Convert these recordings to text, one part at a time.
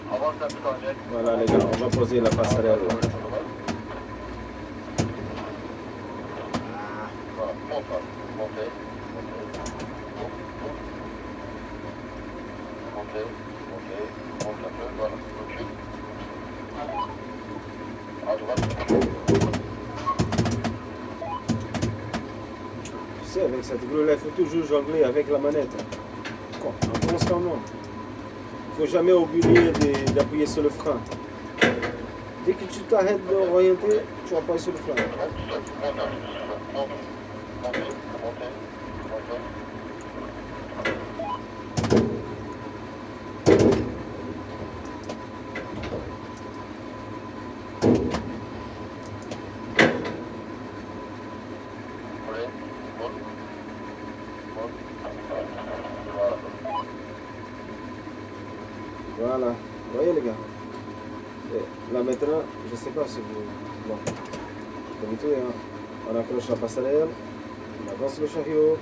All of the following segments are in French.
Voilà les gars, on va poser la passerelle là. Tu sais, avec cette grue là, il faut toujours jongler avec la manette. Constamment. Il ne faut jamais oublier d'appuyer sur le frein. Dès que tu t'arrêtes d'orienter, tu appuies sur le frein. Voilà, vous voyez les gars. Et là maintenant, je ne sais pas si vous... Bon, comme tout, hein, on accroche la passerelle, on avance le chariot,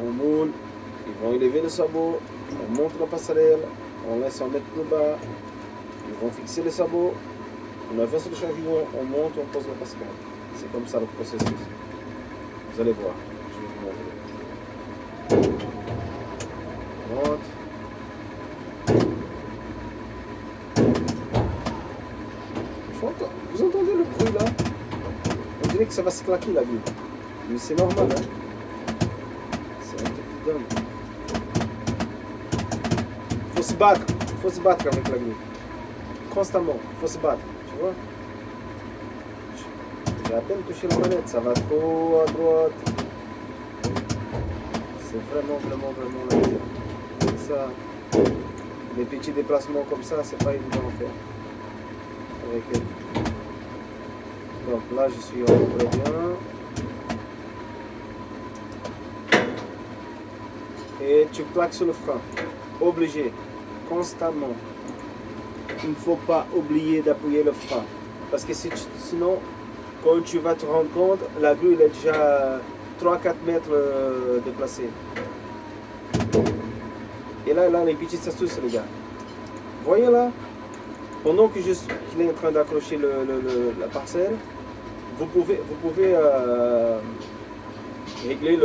on moule, ils vont élever le sabot, on monte la passerelle, on laisse en mettre plus bas, ils vont fixer le sabot, on avance le chariot, on monte, on pose la passerelle. C'est comme ça le processus. Vous allez voir, je vais vous montrer. On monte. Vous entendez le bruit là? On dirait que ça va se claquer la grue. Mais c'est normal, hein? C'est un truc de dingue. Faut se battre avec la grue. Constamment, faut se battre, tu vois? J'ai à peine touché la manette, ça va trop à droite. C'est vraiment la vie. C'est ça. Les petits déplacements comme ça, c'est pas évident à faire. Avec elle. Donc là, je suis en très bien. Et tu claques sur le frein. Obligé. Constamment. Il ne faut pas oublier d'appuyer le frein. Parce que sinon, quand tu vas te rendre compte, la grue elle est déjà 3-4 mètres déplacée. Et là, les petites astuces, les gars. Voyez là, pendant que qu'il est en train d'accrocher la parcelle, vous pouvez régler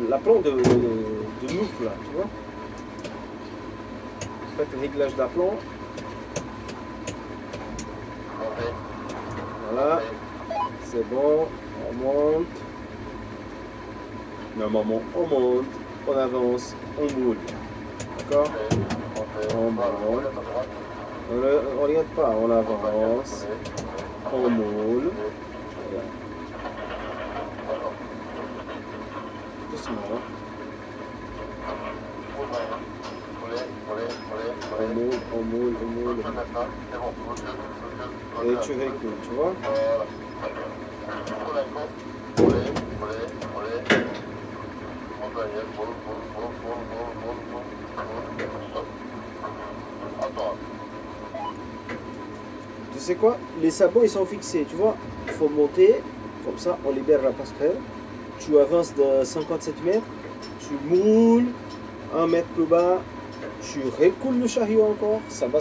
l'aplomb de moufle là, tu vois. Faites le réglage d'aplomb. Voilà, c'est bon, on monte. Normalement, on monte, on avance, on moule. D'accord? On moule. On n'oriente pas, on avance, on moule. Voilà. Doucement. On moule. Et tu recules, tu vois? Tu sais quoi? Les sabots ils sont fixés, tu vois? Il faut monter, comme ça on libère la passerelle. Tu avances de 57 mètres, tu moules 1 mètre plus bas, tu recoules le chariot encore, ça va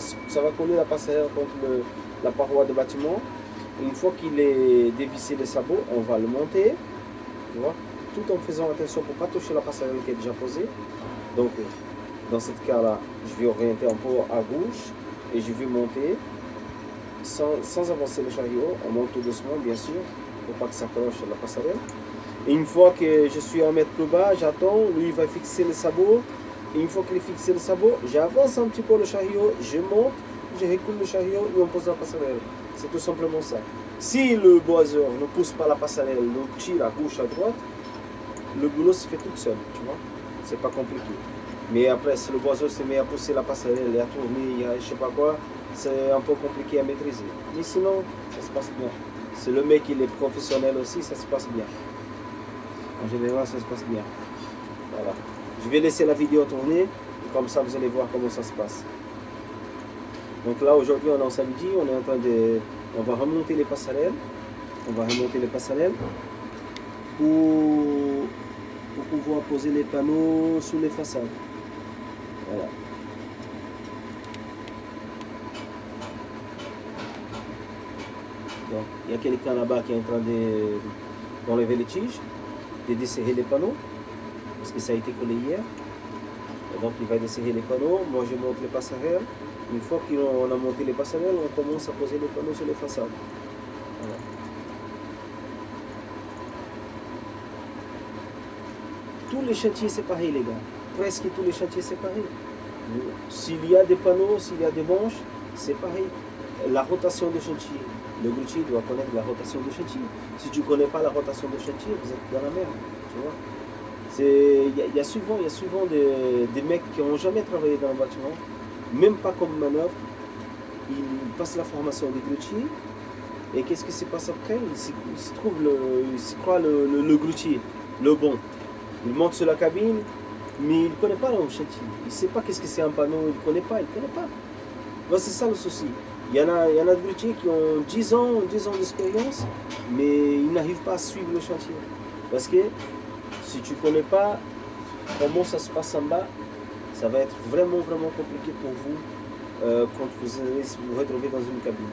coller la passerelle contre la paroi de bâtiment. Une fois qu'il est dévissé les sabots, on va le monter, tu vois? Tout en faisant attention pour ne pas toucher la passerelle qui est déjà posée. Donc dans ce cas-là, je vais orienter un peu à gauche et je vais monter sans avancer le chariot. On monte tout doucement bien sûr, pour pas que ça accroche la passerelle. Et une fois que je suis 1 mètre plus bas, j'attends, lui il va fixer le sabot. Et une fois qu'il est fixé le sabot, j'avance un petit peu le chariot, je monte, je recoule le chariot et on pose la passerelle. C'est tout simplement ça. Si le boiseur ne pousse pas la passerelle, nous tire à gauche, à droite, le boulot se fait tout seul, tu vois. C'est pas compliqué. Mais après, si le boiseur se met à pousser la passerelle et à tourner, je sais pas quoi, c'est un peu compliqué à maîtriser. Mais sinon, ça se passe bien. Si le mec il est professionnel aussi, ça se passe bien. En général, ça se passe bien. Voilà. Je vais laisser la vidéo tourner, comme ça vous allez voir comment ça se passe. Donc là, aujourd'hui, on est en samedi, on est en train de... On va remonter les passerelles. On va remonter les passerelles pour pouvoir poser les panneaux sous les façades. Voilà. Donc, il y a quelqu'un là-bas qui est en train d'enlever les tiges, de desserrer les panneaux, parce que ça a été collé hier. Et donc, il va desserrer les panneaux. Moi, je monte les passerelles. Une fois qu'on a monté les passerelles, on commence à poser les panneaux sur les façades. Voilà. Tous les chantiers, c'est pareil, les gars. Presque tous les chantiers, c'est pareil. S'il y a des panneaux, s'il y a des branches, c'est pareil. La rotation de chantier. Le grutier doit connaître la rotation de chantier. Si tu ne connais pas la rotation de chantier, vous êtes dans la merde. Tu vois. Il y a souvent des mecs qui n'ont jamais travaillé dans le bâtiment, même pas comme manœuvre. Ils passent la formation des grutiers. Et qu'est-ce qui se passe après? Il se croit le grutier, le bon. Il monte sur la cabine, mais il ne connaît pas le chantier. Il ne sait pas qu'est-ce que c'est un panneau, il ne connaît pas. Ben, c'est ça le souci. Il y en a des grutiers qui ont 10 ans d'expérience, mais ils n'arrivent pas à suivre le chantier. Parce que si tu ne connais pas comment ça se passe en bas, ça va être vraiment compliqué pour vous quand vous allez vous retrouver dans une cabine.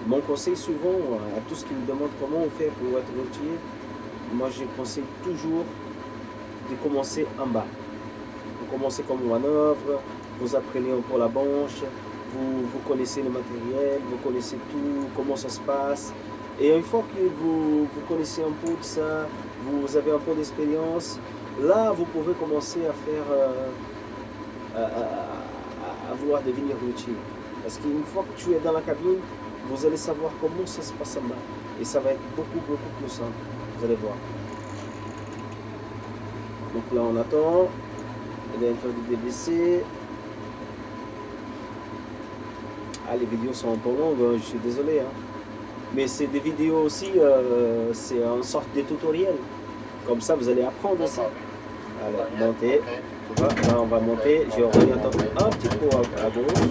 Mon conseil souvent à tous qui me demandent comment on fait pour être grutier, moi je conseille toujours de commencer en bas. Vous commencez comme manœuvre, vous apprenez un peu la branche, vous connaissez le matériel, vous connaissez tout, comment ça se passe. Et une fois que vous connaissez un peu de ça, vous avez un peu d'expérience, là vous pouvez commencer à faire, à vouloir devenir routier. Parce qu'une fois que tu es dans la cabine, vous allez savoir comment ça se passe en bas. Et ça va être beaucoup plus simple, vous allez voir. Donc là on attend, il est en train de dévisser. Ah, les vidéos sont un peu longues, je suis désolé. Hein. Mais c'est des vidéos aussi, c'est une sorte de tutoriel. Comme ça, vous allez apprendre aussi. Allez, montez. Là, on va monter. Je reviens un petit peu à gauche.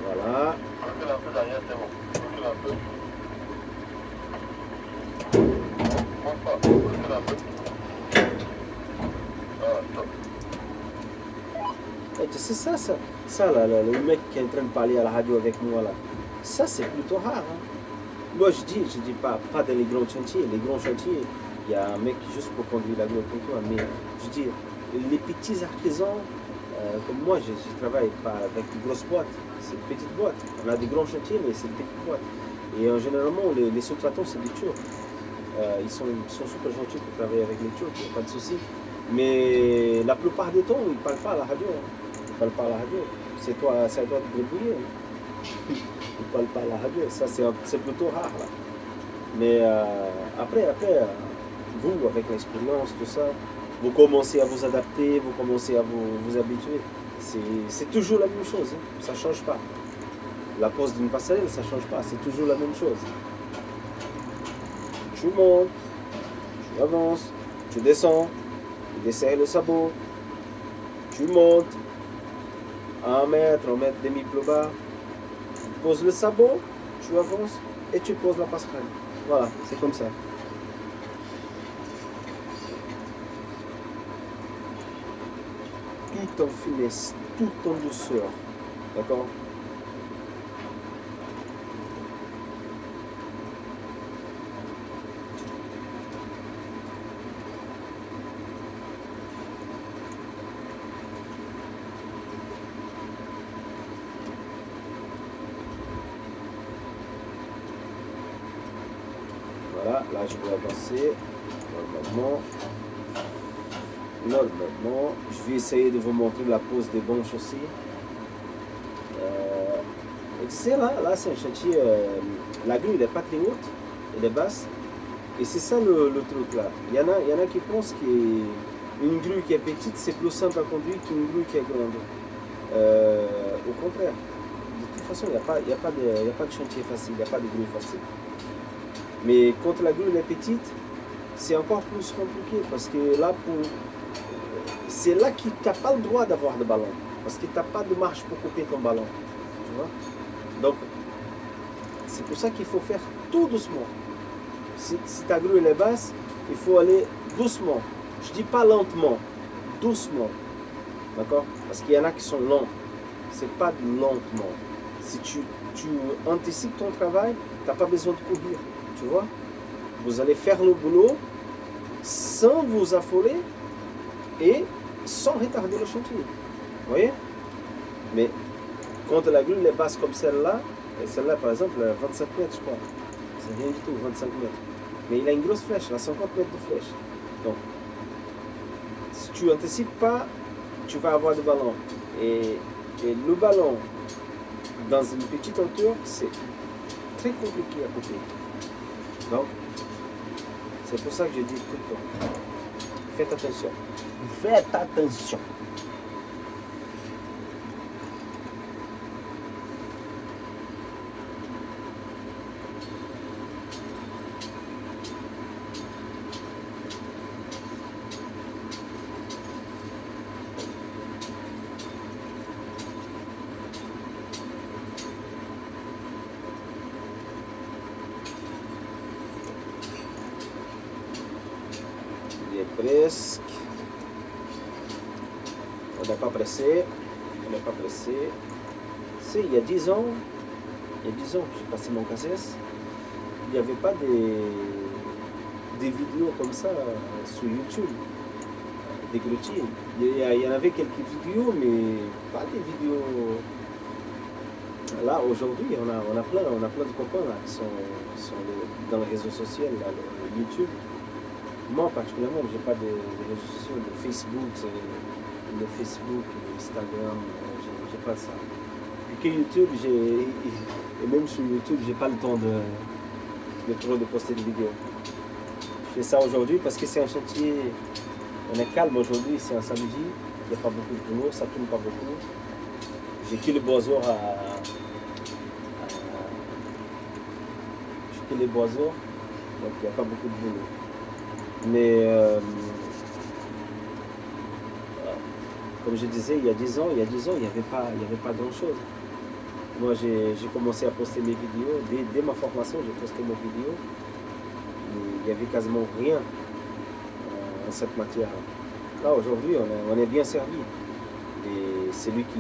Voilà. Et tu sais ça là, le mec qui est en train de parler à la radio avec moi là, ça c'est plutôt rare. Hein. Moi je dis pas dans les grands chantiers. Les grands chantiers, il y a un mec juste pour conduire la grue pour toi, mais je dis les petits artisans, comme moi je travaille pas avec de grosses boîtes, c'est une petite boîte. On a des grands chantiers mais c'est une petite boîte. Et généralement les sous-traitants c'est des Turcs. Ils sont super gentils pour travailler avec les Turcs, il n'y a pas de souci. Mais la plupart du temps, ils ne parlent pas à la radio. Ils ne parlent pas à la radio. C'est à toi de te débrouiller. Ils ne parlent pas à la radio. Ça, c'est plutôt rare. Là. Mais après, vous, avec l'expérience, tout ça, vous commencez à vous adapter, vous commencez à vous habituer. C'est toujours la même chose. Hein. Ça ne change pas. La pose d'une passerelle, ça ne change pas. C'est toujours la même chose. Tu montes, tu avances, tu descends, tu desserres le sabot, tu montes 1 mètre, 1 mètre demi plus bas, tu poses le sabot, tu avances et tu poses la passerelle. Voilà, c'est comme ça. Tout en finesse, tout en douceur. D'accord ? Voilà, là je vais avancer normalement. Je vais essayer de vous montrer la pose des branches aussi. Et tu sais, là c'est un chantier, la grue elle n'est pas très haute, elle est basse. Et c'est ça le truc là. Il y en a qui pensent qu'une grue qui est petite c'est plus simple à conduire qu'une grue qui est grande. Au contraire. De toute façon, il n'y a pas de chantier facile, il n'y a pas de grue facile. Mais quand la grue est petite, c'est encore plus compliqué parce que là, c'est là que tu n'as pas le droit d'avoir de ballon. Parce que tu n'as pas de marche pour couper ton ballon. Tu vois? Donc, c'est pour ça qu'il faut faire tout doucement. Si ta grue est basse, il faut aller doucement. Je dis pas lentement, doucement. D'accord? Parce qu'il y en a qui sont lents. C'est pas lentement. Si tu anticipes ton travail, tu n'as pas besoin de courir. Tu vois? Vous allez faire le boulot sans vous affoler et sans retarder le chantier. Vous voyez? Mais quand la grue est basse comme celle-là, et celle-là par exemple, 25 mètres, je crois. C'est rien du tout, 25 mètres. Mais il a une grosse flèche, il a 50 mètres de flèche. Donc, si tu n'anticipes pas, tu vas avoir le ballon. Et le ballon, dans une petite hauteur, c'est très compliqué à couper. Donc, c'est pour ça que je dis tout le temps. Faites attention. Faites attention. Presque. On n'est pas pressé. On n'est pas pressé. C'est il y a 10 ans. Il y a 10 ans que j'ai passé mon cassesse. Il n'y avait pas des vidéos comme ça sur YouTube. Des grutiers. Il y en avait quelques vidéos, mais pas des vidéos. Là, aujourd'hui, on a plein de copains là, qui sont dans les réseaux sociaux, là, le YouTube. Moi, particulièrement, je n'ai pas de réseaux sociaux, de Facebook, Instagram, j'ai pas ça. Et que YouTube, et même sur YouTube, j'ai pas le temps de poster des vidéos. Je fais ça aujourd'hui parce que c'est un chantier, on est calme aujourd'hui, c'est un samedi, il n'y a pas beaucoup de boulot, ça tourne pas beaucoup. J'ai que les boiseaux donc il n'y a pas beaucoup de boulot. Mais comme je disais, il y a 10 ans, il n'y avait pas grand-chose. Moi, j'ai commencé à poster mes vidéos. Dès ma formation, j'ai posté mes vidéos. Il n'y avait quasiment rien en cette matière. Là, aujourd'hui, on est bien servi. Et c'est lui qui...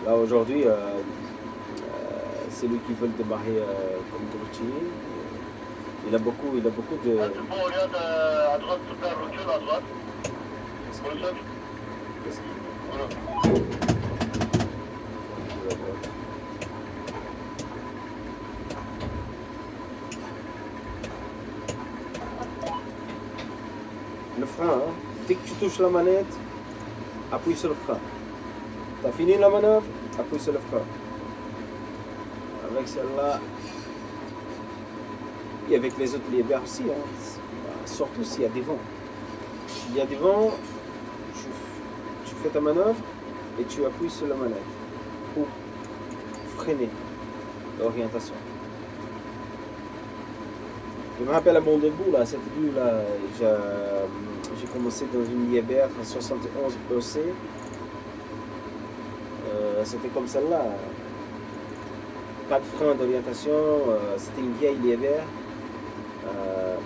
Là aujourd'hui, c'est lui qui veut démarrer comme routier. Il a beaucoup de... Regarde à droite, toute la routine à droite. Le frein, hein. Dès que tu touches la manette, appuie sur le frein. Tu as fini la manœuvre, appuie sur le frein. Avec celle-là, et avec les autres levers aussi, hein. Surtout s'il y a des vents. S'il y a des vents, tu fais ta manœuvre et tu appuies sur la manette pour freiner l'orientation. Je me rappelle à mon début, là, cette vue là, j'ai commencé dans une Liebherr en 71 EC. C'était comme celle-là. Pas de frein d'orientation, c'était une vieille Liebherr.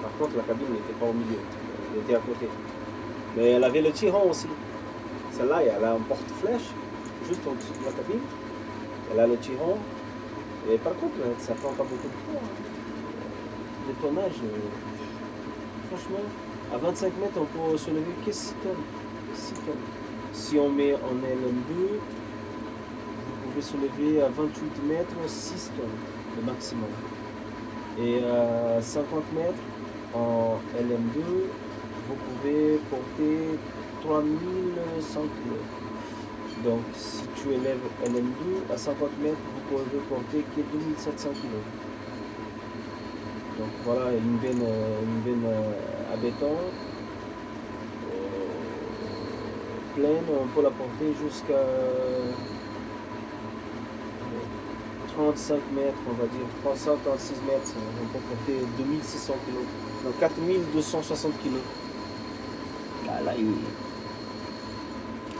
Par contre, la cabine n'était pas au milieu, elle était à côté. Mais elle avait le tiron aussi. Celle-là, elle a un porte-flèche, juste au-dessus de la cabine. Elle a le tiron. Et par contre, ça prend pas beaucoup de poids. Le tonnage, franchement, à 25 mètres, on peut se lever que 6 tonnes. 6 tonnes. Si on met en LM2, vous pouvez se lever à 28 mètres, 6 tonnes, le maximum. Et à 50 mètres, en LM2, vous pouvez porter 3100 kg. Donc, si tu élèves LM2 à 50 mètres, vous pouvez porter que 2700 kg. Donc voilà, une benne à béton pleine, on peut la porter jusqu'à 35 mètres, on va dire, 336 mètres, on peut porter 2600 kg, donc 4260 kg. Là,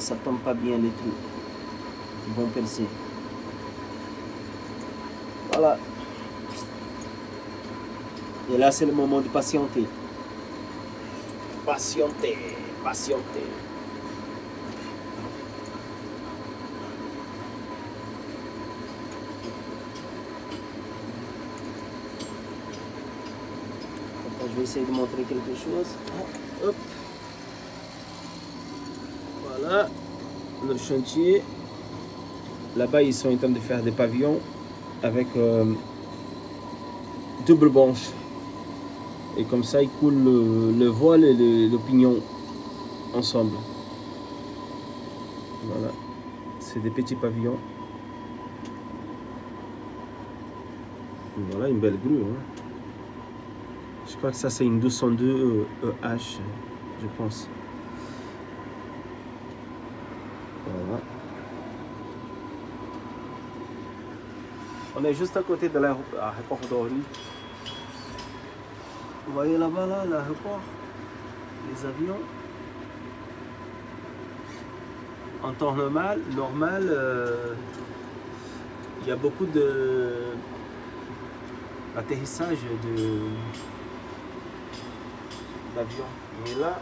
ça tombe pas bien les trucs. Ils vont percer. Voilà. Et là, c'est le moment de patienter. Patienter, patienter. Attends, je vais essayer de montrer quelque chose. Hop. Voilà. Le chantier. Là-bas, ils sont en train de faire des pavillons avec double branche. Et comme ça, ils coulent le voile et le pignon ensemble. Voilà. C'est des petits pavillons. Voilà une belle grue. Hein. Je crois que ça, c'est une 202 EH, je pense. Voilà. On est juste à côté de l'aéroport d'Orly. Vous voyez là-bas, là, l'aéroport, les avions. En temps normal, il y a beaucoup d'atterrissage d'avions. Mais là,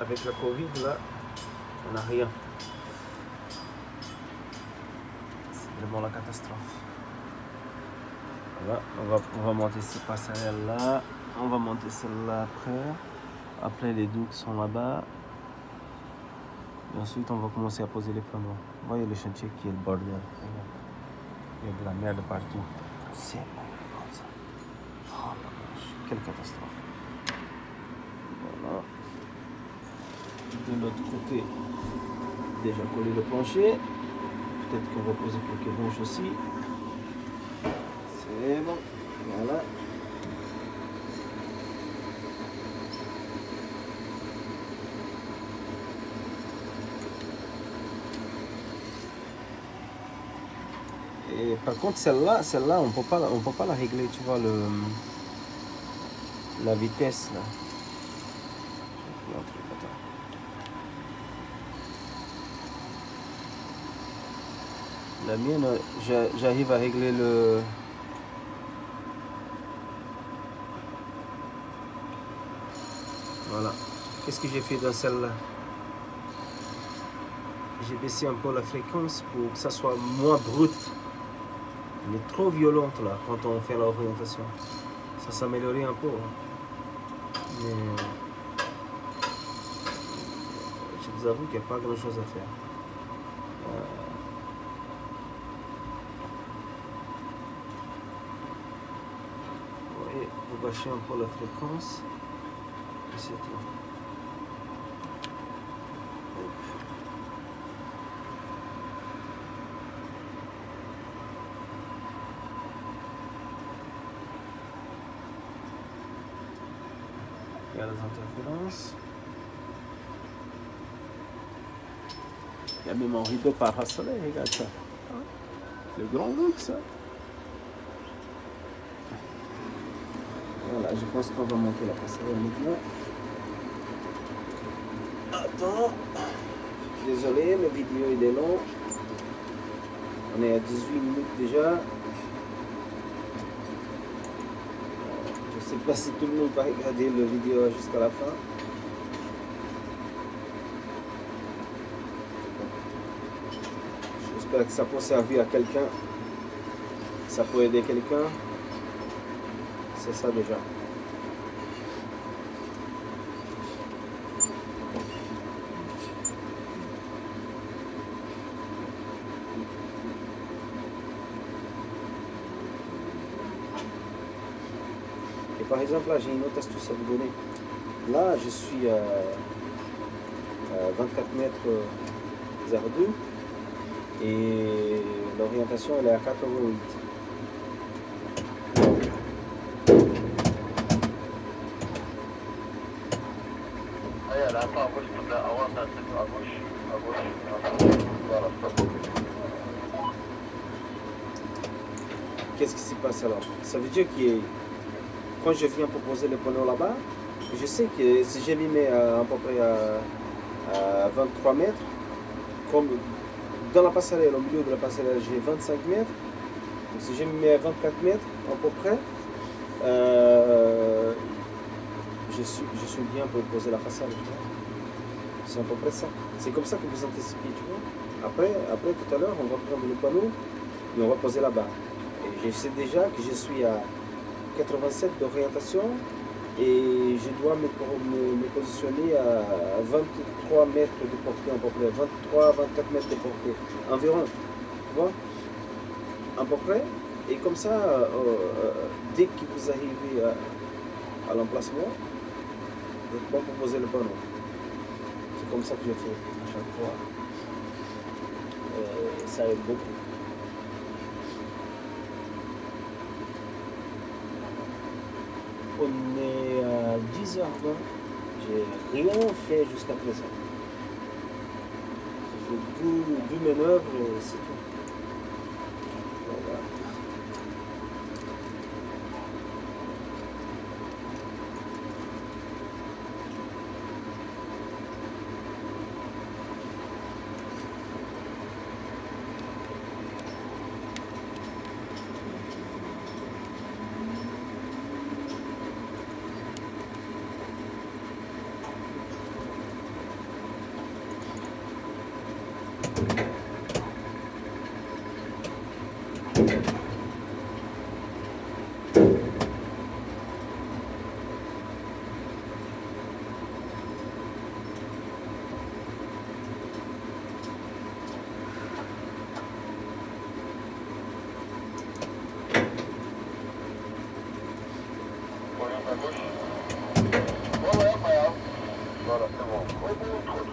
avec la Covid, là, on n'a rien. C'est vraiment la catastrophe. Voilà, on va monter ces passerelles là. On va monter celle-là après. Après, les douks sont là-bas. Et ensuite, on va commencer à poser les panneaux. Vous voyez le chantier qui est le bordel. Il y a de la merde partout. C'est comme ça. Oh la vache, quelle catastrophe. Voilà. De l'autre côté, déjà collé le plancher. Peut-être qu'on va poser quelques branches aussi. C'est bon. Voilà. Et par contre, celle-là, on peut pas la régler, tu vois, la vitesse là. La mienne, j'arrive à régler le... Voilà. Qu'est-ce que j'ai fait dans celle-là? J'ai baissé un peu la fréquence pour que ça soit moins brut. Elle est trop violente là quand on fait l'orientation. Ça s'améliorait un peu. Hein. Mais je vous avoue qu'il n'y a pas grand chose à faire. Vous voyez, vous bâchez un peu la fréquence. Et c'est tout. Il y a les interférences. Il y a même un rideau parasoleil, regarde ça. Le grand look ça. Voilà, je pense qu'on va monter la passerelle maintenant. Attends. Désolé, la vidéo il est long. On est à 18 minutes déjà. Je ne sais pas si tout le monde va regarder la vidéo jusqu'à la fin. J'espère que ça peut servir à quelqu'un. Ça peut aider quelqu'un. C'est ça déjà. Et par exemple, là, j'ai une autre astuce à vous donner. Là, je suis à 24 mètres 02 et l'orientation elle est à 4,8. Là, pas à gauche, s'il te plaît. Avance un peu à gauche. À gauche. Voilà, stop. Qu'est-ce qui se passe alors? Ça veut dire que quand je viens pour poser le panneau là-bas, je sais que si je m'y mets à peu près à 23 mètres, comme dans la passerelle, au milieu de la passerelle, j'ai 25 mètres. Donc si je me mets à 24 mètres, à peu près, je suis bien pour poser la façade. C'est à peu près ça. C'est comme ça que vous anticipez, tu vois. Après, tout à l'heure, on va prendre le panneau et on va poser la barre. Et je sais déjà que je suis à 87 d'orientation et je dois me positionner à 23 mètres de portée, à peu près 23-24 mètres de portée environ, tu vois, à peu près. Et comme ça, dès que vous arrivez à l'emplacement, vous êtes bon pour poser le panneau. C'est comme ça que je fais à chaque fois. Ça aide beaucoup. On est à 10h20. J'ai rien fait jusqu'à présent. J'ai fait deux manœuvres et c'est tout. Voilà. À gauche. Ouais, pas grave. Voilà, c'est bon. Ouais, bon, trop.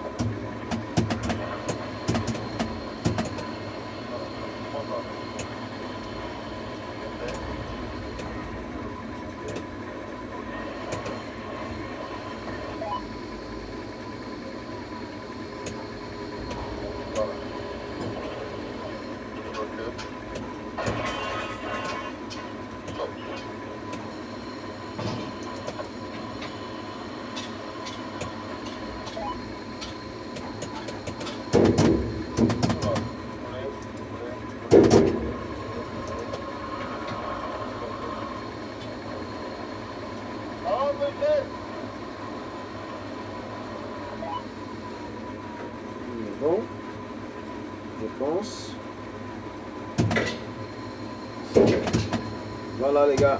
Bon, je pense. Voilà les gars.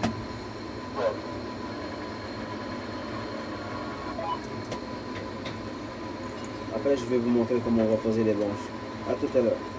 Après je vais vous montrer comment on va poser les branches. À tout à l'heure.